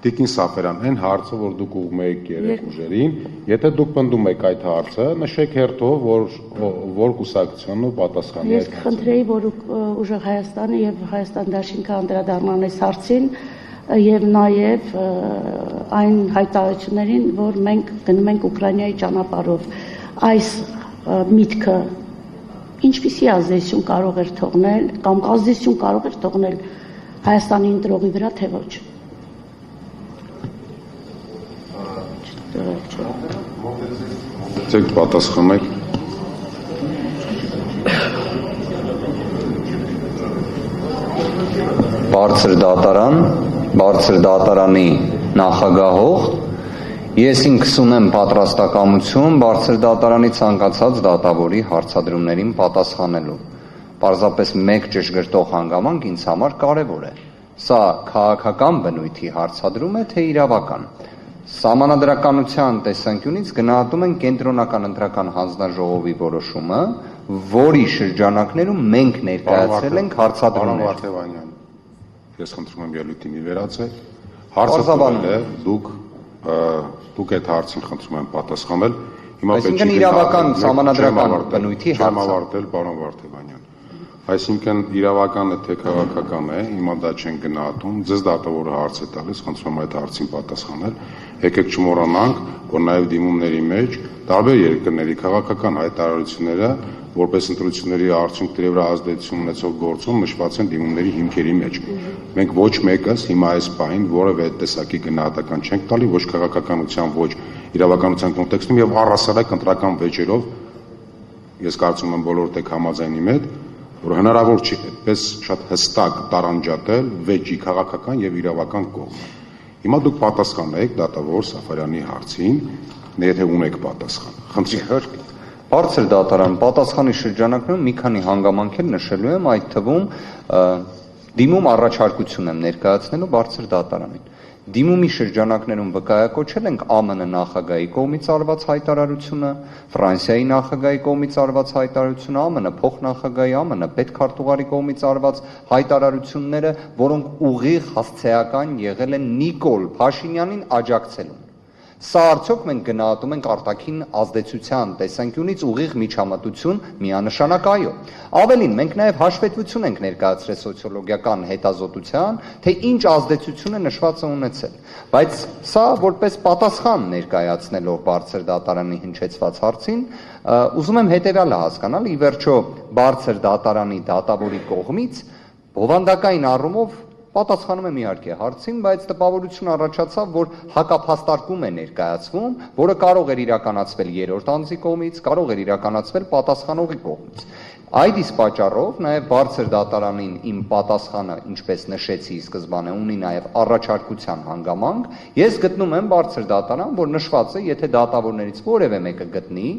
Տիկին Սաֆերյան, այն հարցը, որ դուք ուղում եք երեք ուժերին, եթե դուք պնդում եք այդ հարցը, նշեք հերթով, որ կուսակցությունն ու պատասխանի Ես կխնդրեի, որ ուժեղ Հայաստանը եւ Հայաստան դաշինքը անդրադառնան այս հարցին եւ նաեւ այն հայտարարություններին, որ մենք գնում ենք Ուկրաինայի ճանապարհով, այս միտքը ինչպիսի ազդեցություն կարող էր թողնել կամ ազդեցություն կարող էր թողնել Հայաստանի ընտրողի վրա, թե ոչ։ Ցեք պատասխանեք։ Բարձր դատարանի նախագահող, ես ինքս ունեմ պատրաստակամություն բարձր դատարանի ցանկացած դատավորի հարցադրումներին պատասխանելու։ Պարզապես մեկ ճշգրտող հանգամանք ինձ համար կարևոր է։ Սա քաղաքական բնույթի հարցադրում է, թե իրավական։ Սահմանադրականության տեսանկյունից գնահատում են կենտրոնական ընտրական հանձնաժողովի որոշումը, որի շրջանակներում մենք ներկայացրել ենք հարցադրումներ։ Ես խնդրում եմ ելույթի մի վերացեք։ Հարցը տվել է, դուք այդ հարցին խնդրում եմ պատասխանել։ Այսինքն իրավական սահմանադրական բնույթի հարց։ Չեմ ավարտել, պարոն Վարդևանյան։ Այսինքն իրավական է թե քաղաքական է, հիմա դա չեն գնահատում, ձեզ դատավորը հարց է տալիս, խնդրում եմ այդ հարցին պատասխանել։ Եկեք չմոռանանք, որ նաև դիմումների մեջ տարբեր երկրների քաղաքական հայտարարությունները, որպես ընտրությունների արդյունքների վրա ազդեցություն ունեցող գործում նշված են դիմումների հիմքերի մեջ։ Մենք ոչ մեկս հիմա այս պահին որևէ տեսակի գնահատական չենք տալի, ոչ քաղաքականության, ոչ իրավականության կոնտեքստում եւ առհասարակ ընտրական վեճերով ես կարծում եմ բոլորդ եք համաձայնի մեջ, որ հնարավոր չի այդպես շատ հստակ տարանջատել վեճի քաղաքական եւ իրավական կողմը։ Հիմա դուք պատասխանեք դատավոր Սաֆարյանի հարցին, եթե ունեք պատասխան։ Խնդրեմ։ Բարձր դատարան պատասխանի շրջանակներում մի քանի հանգամանքեր նշելու եմ, այդ թվում դիմում առաջարկություն եմ ներկայացնելու բարձր դատարանին։ Դիմումի շրջանակներում վկայակոչել ենք ԱՄՆ նախագահի կողմից արված հայտարարությունը, Ֆրանսիայի նախագահի կողմից արված հայտարարությունը, ԱՄՆ փոխնախագահի, ԱՄՆ պետքարտուղարի կողմից արված հայտարարությունները, որոնք ուղիղ հասցեական եղել են Նիկոլ Փաշինյանին աջակցելուն։ Սա արդյոք մենք գնահատում ենք արտաքին ազդեցության տեսանկյունից ուղիղ միջամտություն, միանշանակ այո։ Ավելին, մենք նաև հաշվետվություն ենք ներկայացրել սոցիոլոգիական հետազոտության, թե ինչ ազդեցություն է նշվածը ունեցել։ Բայց սա որպես պատասխան ներկայացնելով բարձր դատարանի հնչեցված հարցին, ուզում եմ հետևյալը հասկանալ, ի վերջո բարձր դատարանի դատավորի կողմից բովանդակային առումով պատասխանում եմ իհարկե հարցին, բայց տպավորություն առաջացավ, որ հակափաստարկում է ներկայացվում, որը կարող էր իրականացվել երրորդ անձի կողմից, կարող էր իրականացվել պատասխանողի կողմից։ Այդ իսկ պատճառով նաև բարձր դատարանին իմ պատասխանը, ինչպես նշեցի սկզբանե, ունի նաև առաջարկության հանգամանք, ես գտնում եմ բարձր դատարան, որ նշված է, եթե դատավորներից որևէ մեկը գտնի,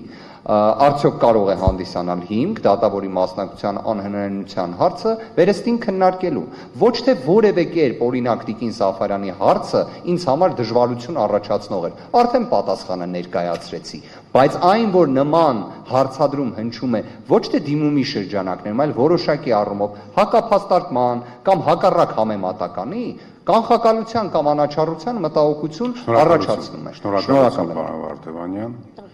արդյոք կարող է հանդիսանալ հիմք դատավորի մասնակցության անհնարինության հարցը վերստին քննարկելու։ Ոչ թե որևէ կերպ օրինակ Տիկին Սաֆարյանի հարցը ինձ համար դժվարություն առաջացնող էր։ Արդեն պատասխանը ներկայացրեցի, բայց այն, որ նման հարցադրում հնչում է ոչ թե դիմումի շրջանակներում, այլ որոշակի առումով հակափաստարկման կամ հակառակ համեմատականի, կանխակալության կամ անաչառության մտահոգություն առաջացնում է։ Շնորհակալություն, պարոն Վարդևանյան։